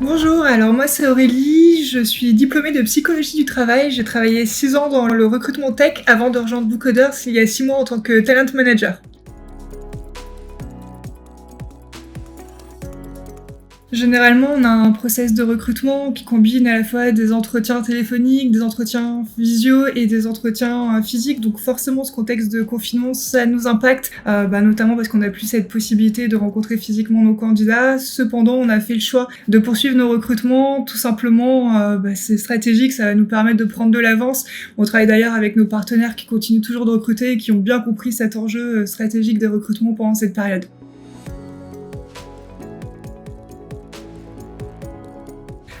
Bonjour, alors moi c'est Aurélie, je suis diplômée de psychologie du travail. J'ai travaillé 6 ans dans le recrutement tech avant de rejoindre Bookcoders il y a 6 mois en tant que talent manager. Généralement, on a un process de recrutement qui combine à la fois des entretiens téléphoniques, des entretiens visio et des entretiens physiques. Donc forcément, ce contexte de confinement, ça nous impacte, notamment parce qu'on n'a plus cette possibilité de rencontrer physiquement nos candidats. Cependant, on a fait le choix de poursuivre nos recrutements. Tout simplement, c'est stratégique, ça va nous permettre de prendre de l'avance. On travaille d'ailleurs avec nos partenaires qui continuent toujours de recruter et qui ont bien compris cet enjeu stratégique des recrutements pendant cette période.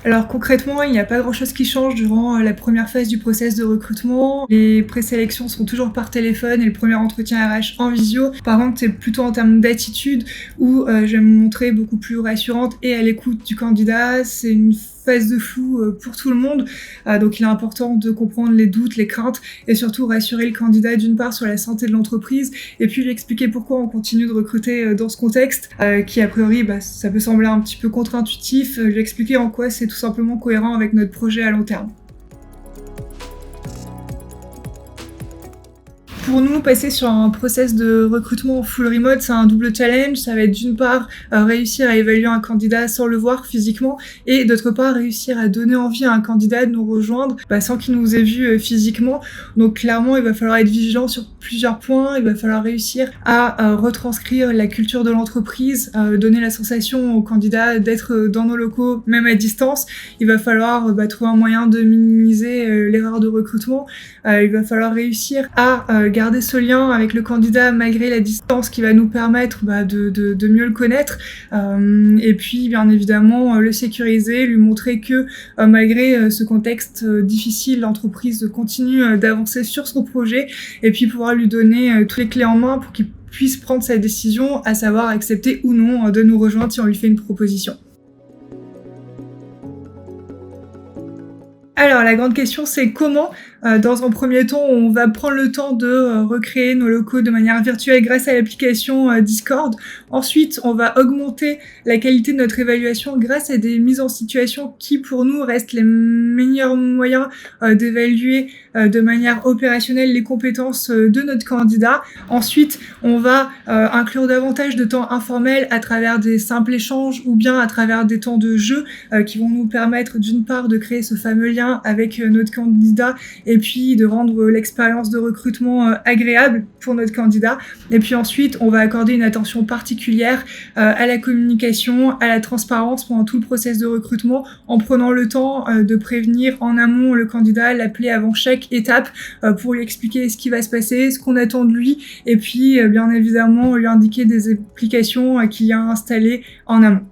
Alors concrètement, il n'y a pas grand-chose qui change durant la première phase du process de recrutement. Les présélections sont toujours par téléphone et le premier entretien RH en visio. Par contre, c'est plutôt en termes d'attitude où je vais me montrer beaucoup plus rassurante et à l'écoute du candidat. C'est une phase de flou pour tout le monde, donc il est important de comprendre les doutes, les craintes et surtout rassurer le candidat d'une part sur la santé de l'entreprise et puis lui expliquer pourquoi on continue de recruter dans ce contexte qui a priori ça peut sembler un petit peu contre-intuitif, lui expliquer en quoi c'est tout simplement cohérent avec notre projet à long terme. Pour nous, passer sur un process de recrutement full remote, c'est un double challenge. Ça va être d'une part réussir à évaluer un candidat sans le voir physiquement et d'autre part réussir à donner envie à un candidat de nous rejoindre sans qu'il nous ait vu physiquement. Donc clairement, il va falloir être vigilant sur plusieurs points. Il va falloir réussir à retranscrire la culture de l'entreprise, donner la sensation au candidat d'être dans nos locaux, même à distance. Il va falloir trouver un moyen de minimiser l'erreur de recrutement. Il va falloir réussir à garder ce lien avec le candidat malgré la distance qui va nous permettre de mieux le connaître et puis bien évidemment le sécuriser, lui montrer que malgré ce contexte difficile, l'entreprise continue d'avancer sur son projet et puis pouvoir lui donner toutes les clés en main pour qu'il puisse prendre sa décision, à savoir accepter ou non de nous rejoindre si on lui fait une proposition. Alors la grande question c'est comment, dans un premier temps, on va prendre le temps de recréer nos locaux de manière virtuelle grâce à l'application Discord. Ensuite, on va augmenter la qualité de notre évaluation grâce à des mises en situation qui, pour nous, restent les meilleurs moyens d'évaluer de manière opérationnelle les compétences de notre candidat. Ensuite, on va inclure davantage de temps informel à travers des simples échanges ou bien à travers des temps de jeu qui vont nous permettre d'une part de créer ce fameux lien avec notre candidat et puis de rendre l'expérience de recrutement agréable pour notre candidat. Et puis ensuite, on va accorder une attention particulière à la communication, à la transparence pendant tout le process de recrutement, en prenant le temps de prévenir en amont le candidat, l'appeler avant chaque étape pour lui expliquer ce qui va se passer, ce qu'on attend de lui, et puis bien évidemment lui indiquer des applications qu'il y a installées en amont.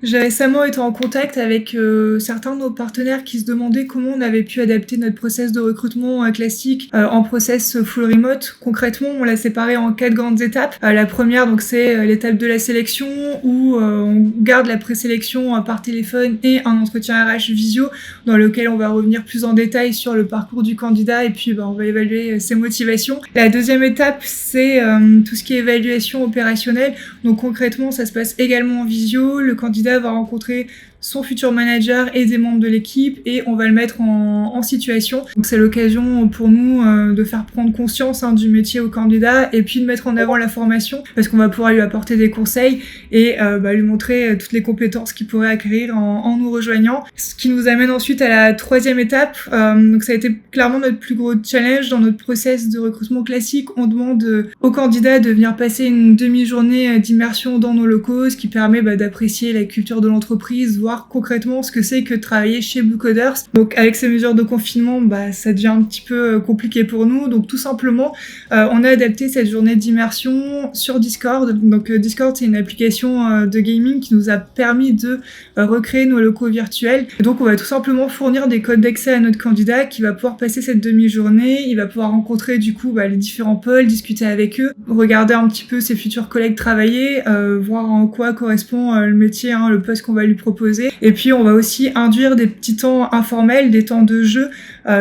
J'ai récemment été en contact avec certains de nos partenaires qui se demandaient comment on avait pu adapter notre process de recrutement classique en process full remote. Concrètement, on l'a séparé en 4 grandes étapes. La première, donc, c'est l'étape de la sélection où on garde la présélection par téléphone et un entretien RH visio dans lequel on va revenir plus en détail sur le parcours du candidat et puis on va évaluer ses motivations. La deuxième étape, c'est tout ce qui est évaluation opérationnelle. Donc concrètement, ça se passe également en visio. Le candidat va rencontrer son futur manager et des membres de l'équipe et on va le mettre en situation. Donc c'est l'occasion pour nous de faire prendre conscience du métier au candidat et puis de mettre en avant la formation parce qu'on va pouvoir lui apporter des conseils et lui montrer toutes les compétences qu'il pourrait acquérir en nous rejoignant. Ce qui nous amène ensuite à la troisième étape. Donc ça a été clairement notre plus gros challenge dans notre process de recrutement classique. On demande au candidat de venir passer une demi-journée d'immersion dans nos locaux, ce qui permet d'apprécier la culture de l'entreprise, voir voir concrètement ce que c'est que de travailler chez Blue Coders. Donc avec ces mesures de confinement, ça devient un petit peu compliqué pour nous. Donc tout simplement, on a adapté cette journée d'immersion sur Discord. Donc Discord, c'est une application de gaming qui nous a permis de recréer nos locaux virtuels. Et donc on va tout simplement fournir des codes d'accès à notre candidat qui va pouvoir passer cette demi-journée. Il va pouvoir rencontrer du coup les différents pôles, discuter avec eux, regarder un petit peu ses futurs collègues travailler, voir en quoi correspond le métier, le poste qu'on va lui proposer. Et puis on va aussi induire des petits temps informels, des temps de jeu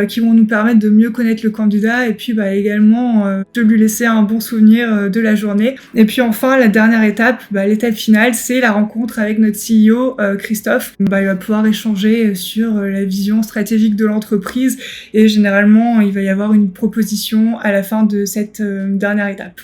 qui vont nous permettre de mieux connaître le candidat et puis également de lui laisser un bon souvenir de la journée. Et puis enfin, la dernière étape, l'étape finale, c'est la rencontre avec notre CEO Christophe. Il va pouvoir échanger sur la vision stratégique de l'entreprise et généralement, il va y avoir une proposition à la fin de cette dernière étape.